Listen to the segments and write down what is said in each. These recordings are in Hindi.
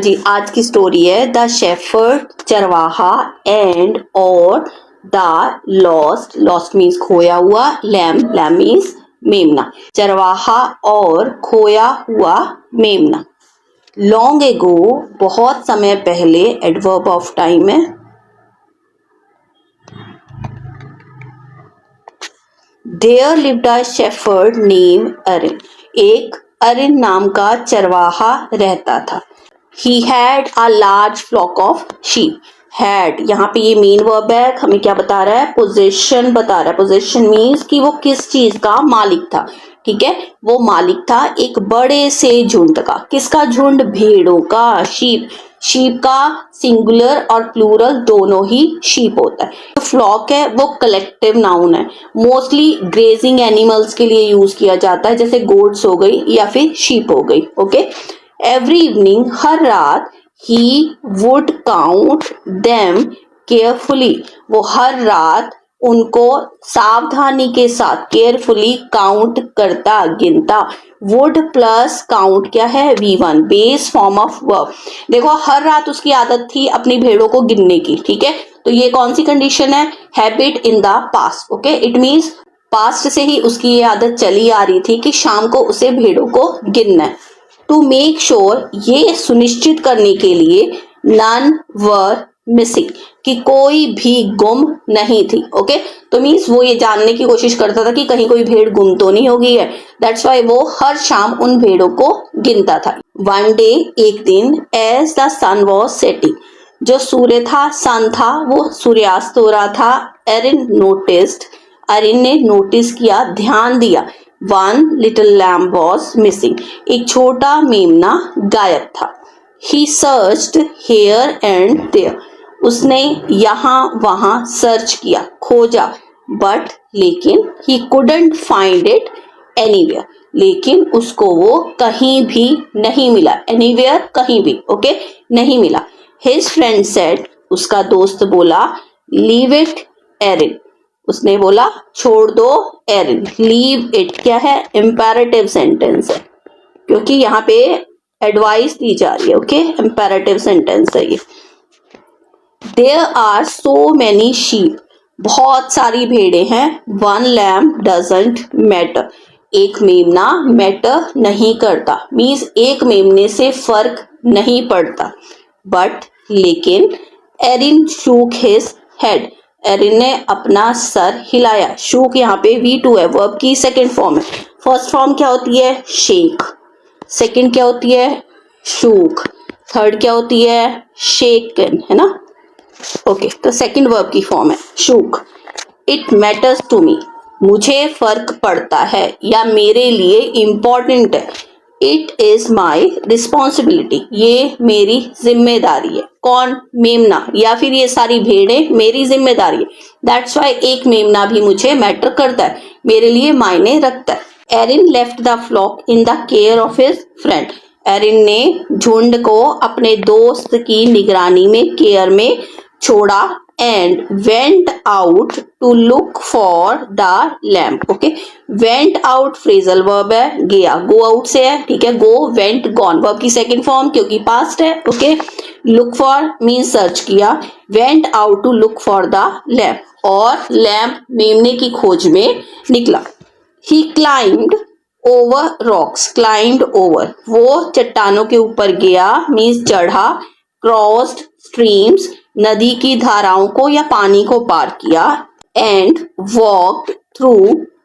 जी, आज की स्टोरी है द शेफर्ड, चरवाहा एंड और द लॉस्ट मीन्स खोया हुआ, लैम्ब मीन्स मेमना, चरवाहा और खोया हुआ मेमना। लॉन्ग एगो बहुत समय पहले, एडवर्ब ऑफ टाइम है। There lived a shepherd name Arin, एक अरिन नाम का चरवाहा रहता था। He had a large flock of sheep. Had यहाँ पे ये मेन वर्ब है, हमें क्या बता रहा है, पोजीशन बता रहा है। पोजीशन मीन्स कि वो किस चीज का मालिक था। ठीक है, वो मालिक था एक बड़े से झुंड का। किसका झुंड? भेड़ों का, शीप। शीप का सिंगुलर और प्लूरल दोनों ही शीप होता है। तो फ्लॉक है वो कलेक्टिव नाउन है, मोस्टली ग्रेजिंग एनिमल्स के लिए यूज किया जाता है, जैसे गोट्स हो गई या फिर शीप हो गई। ओके, एवरी इवनिंग, हर रात, he would count them carefully, वो हर रात उनको सावधानी के साथ केयरफुली काउंट करता, गिनता। वुड प्लस काउंट क्या है? V1, base form of verb. देखो, हर रात उसकी आदत थी अपनी भेड़ों को गिनने की। ठीक है, तो ये कौन सी कंडीशन है? Habit in the past. Okay, it means past से ही उसकी ये आदत चली आ रही थी कि शाम को उसे भेड़ों को गिनना है। टू मेक श्योर, ये सुनिश्चित करने के लिए, नन वर मिसिंग, कि कोई भी गुम नहीं थी। ओके, तो मीन्स वो ये जानने की कोशिश करता था कि कहीं कोई भेड़ गुम तो नहीं हो गई है। दैट्स वाई वो हर शाम उन भेड़ों को गिनता था। वन डे, एक दिन, as the sun was setting, जो सूर्य था, सन था, वो सूर्यास्त हो रहा था। एरिन नोटिस्ड, अरिन ने नोटिस किया, ध्यान दिया। One little lamb was missing, एक छोटा मेमना गायब था। ही सर्च्ड हेयर एंड देयर, उसने यहाँ वहां सर्च किया, खोजा। बट लेकिन, he couldn't find it anywhere, लेकिन उसको वो कहीं भी नहीं मिला। एनीवेयर कहीं भी, ओके, नहीं मिला। हिज फ्रेंड सेड, उसका दोस्त बोला, लीव इट एरिन, उसने बोला छोड़ दो एरिन। लीव इट क्या है? इंपेरेटिव सेंटेंस है, क्योंकि यहाँ पे एडवाइस दी जा रही है। ओके, इंपेरेटिव सेंटेंस है ये। There are so many sheep, बहुत सारी भेड़े हैं। वन लैम्ब डजंट मैटर, एक मेमना मैटर नहीं करता, मीन्स एक मेमने से फर्क नहीं पड़ता। बट लेकिन, Erin shook his head, Erin ने अपना सर हिलाया। शूक यहाँ पे V2 है, वर्ब की सेकेंड फॉर्म है। फर्स्ट फॉर्म क्या होती है? शेक। सेकेंड क्या होती है? शूक। थर्ड क्या होती है? शेकन, है ना। ओके, तो सेकेंड वर्ब की फॉर्म है shook. It matters to me, मुझे फर्क पड़ता है या मेरे लिए इम्पोर्टेंट है। इट इज माई रिस्पॉन्सिबिलिटी, ये मेरी जिम्मेदारी है। कौन? मेमना या फिर ये सारी भेड़ें मेरी जिम्मेदारी है। दैट्स वाई एक मेमना भी मुझे मैटर करता है, मेरे लिए मायने रखता है। Erin left the flock in the care of his friend, Erin ने झुंड को अपने दोस्त की निगरानी में, केयर में छोड़ा। And went out to look for the lamb. Okay, went out phrasal verb है, गया, गो आउट से है। ठीक है, गो, वेंट, गॉन, वर्ब की सेकेंड फॉर्म क्योंकि पास्ट है। Okay, look for mean search किया। Went out to look for the lamb, और लैम्प मेमने की खोज में निकला। He climbed over rocks, climbed over, वो चट्टानों के ऊपर गया, मीन्स चढ़ा। क्रॉस्ड स्ट्रीम्स, नदी की धाराओं को या पानी को पार किया। And walked through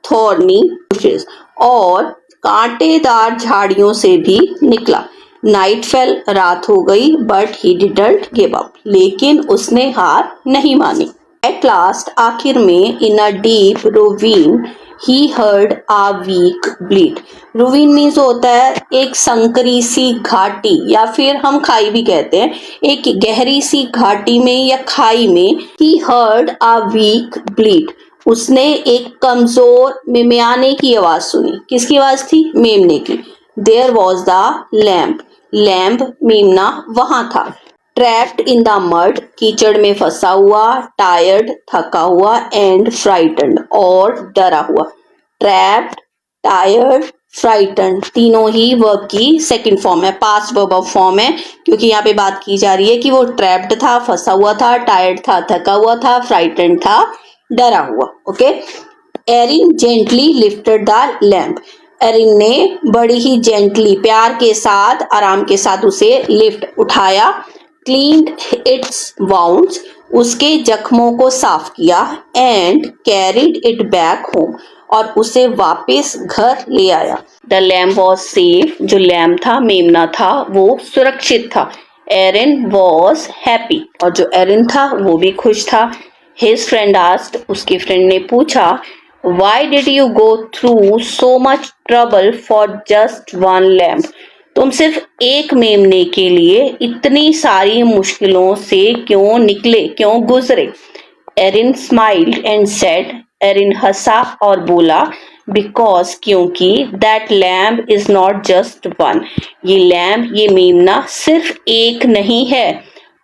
thorny bushes, और कांटेदार झाड़ियों से भी निकला। नाइट फेल, रात हो गई। But he didn't give up, लेकिन उसने हार नहीं मानी। एट लास्ट, आखिर में, in a deep ravine, he heard a weak bleat. Ravine means होता है एक संकरी सी घाटी, या फिर हम खाई भी कहते हैं। एक गहरी सी घाटी में या खाई में, he heard a weak bleat, उसने एक कमजोर मिमियाने की आवाज सुनी। किसकी आवाज थी? मेमने की। There was the lamb, lamb मेमना वहां था। ट्रैप्ड इन द मड, कीचड़ में फंसा हुआ। टायर्ड, थका हुआ। एंड फ्राइटन्ड, और डरा हुआ। ट्रैप्ड, टायर्ड, फ्राइटन, तीनों ही वर्ब की सेकंड फॉर्म है, पास्ट वर्ब ऑफ फॉर्म है, क्योंकि यहाँ पे बात की जा रही है कि वो ट्रैप्ड था, फंसा हुआ था, टायर्ड था, थका हुआ था, फ्राइटन था, डरा हुआ। Okay. Erin gently lifted the lamb, Erin ने बड़ी ही जेंटली, प्यार के साथ, आराम के साथ उसे लिफ्ट उठाया। क्लीन्ड इट्स वाउंड्स, उसके जख्मों को साफ किया। And carried it back home, और उसे वापस घर ले आया। द लैम्प वॉज सेफ, जो लैम्प था, मेमना था, वो सुरक्षित था। एरिन वॉज हैप्पी, और जो एरिन था वो भी खुश था। हिज फ्रेंड आस्क्ड, उसके फ्रेंड ने पूछा, why did you go through so much trouble for just one lamp, तुम सिर्फ एक मेमने के लिए इतनी सारी मुश्किलों से क्यों निकले, क्यों गुजरे। Erin smiled and said, Erin हंसा और बोला, बिकॉज, क्योंकि, that lamb is not just one, ये लैम्प, ये मेमना सिर्फ एक नहीं है।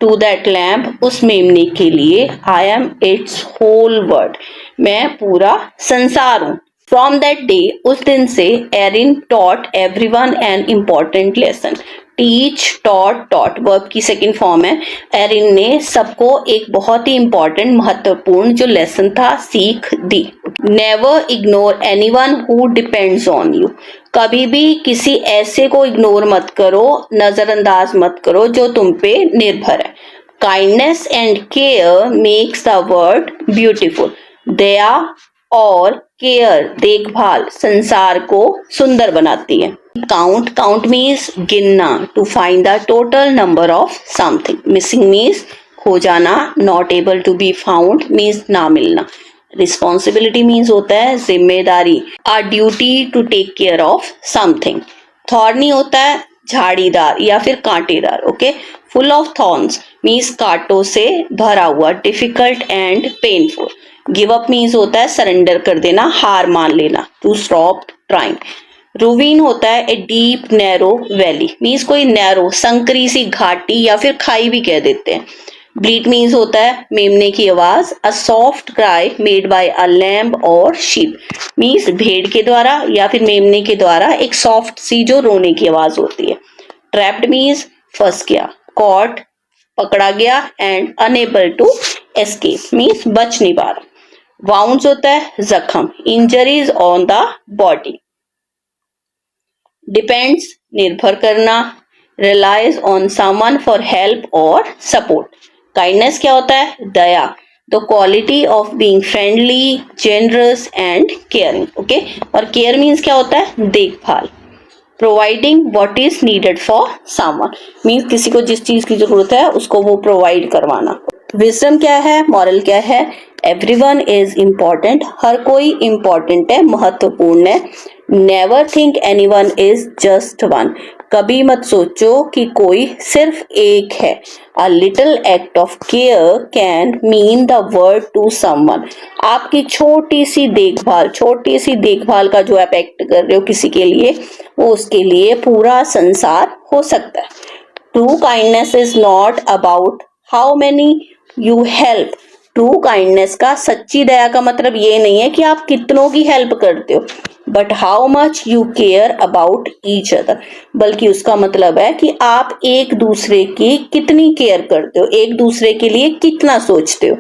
टू दैट लैम्प, उस मेमने के लिए, I am its whole world, मैं पूरा संसार हूँ। फ्रॉम दैट डे, उस दिन से, Erin taught everyone an important lesson. Teach, taught, taught verb की सेकंड फॉर्म है। एरिन ने सबको एक बहुत ही इंपॉर्टेंट, महत्वपूर्ण जो लेसन था, सीख दी। Never ignore anyone who depends on you, कभी भी किसी ऐसे को इग्नोर मत करो, नजरअंदाज मत करो जो तुम पे निर्भर है। Kindness and care makes the world beautiful, दया और केयर, देखभाल, संसार को सुंदर बनाती है। काउंट, काउंट मीन्स गिनना, to find the total number of something. Missing means खो जाना, not able to be found means ना मिलना। रिस्पॉन्सिबिलिटी मीन्स होता है जिम्मेदारी, a duty to take care of something. Thorny होता है झाड़ीदार या फिर कांटेदार। Okay. Full of thorns means कांटों से भरा हुआ, difficult and painful. Give up means होता है सरेंडर कर देना, हार मान लेना, टू स्टॉप ट्राइंग। रूवीन होता है a deep narrow valley, means कोई नैरो, संकरी सी घाटी या फिर खाई भी कह देते हैं। ब्लीट मीन्स होता है मेमने की आवाज, a soft cry made by a lamb और शीप, मीन्स भेड़ के द्वारा या फिर मेमने के द्वारा एक सॉफ्ट सी जो रोने की आवाज होती है। ट्रैप्ड मीन्स फंस गया, कॉट पकड़ा गया, and unable to escape means बच नहीं पा रहा। वाउंड्स होता है जख्म, injuries on the body. Depends निर्भर करना, relies on someone for help और सपोर्ट। काइंडनेस क्या होता है, दया, the quality of being friendly, generous and caring. Okay. और केयर मीन्स क्या होता है, देखभाल। Providing what is needed for someone means किसी को जिस चीज की जरूरत है उसको वो प्रोवाइड करवाना। विजडम क्या है, मॉरल क्या है, एवरीवन इज इम्पॉर्टेंट, हर कोई इम्पॉर्टेंट है, महत्वपूर्ण है। Never think anyone is just one, कभी मत सोचो कि कोई सिर्फ एक है। A little act of care can mean the world to someone, आपकी छोटी सी देखभाल का जो आप एक्ट कर रहे हो किसी के लिए, वो उसके लिए पूरा संसार हो सकता है। True kindness is not about how many you help, true kindness का, सच्ची दया का मतलब ये नहीं है कि आप कितनों की हेल्प करते हो, but how much you care about each other, बल्कि उसका मतलब है कि आप एक दूसरे की कितनी केयर करते हो, एक दूसरे के लिए कितना सोचते हो।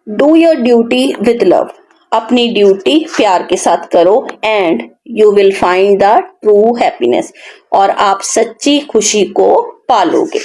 Do your duty with love, अपनी ड्यूटी प्यार के साथ करो, and you will find the true happiness, और आप सच्ची खुशी को पालोगे।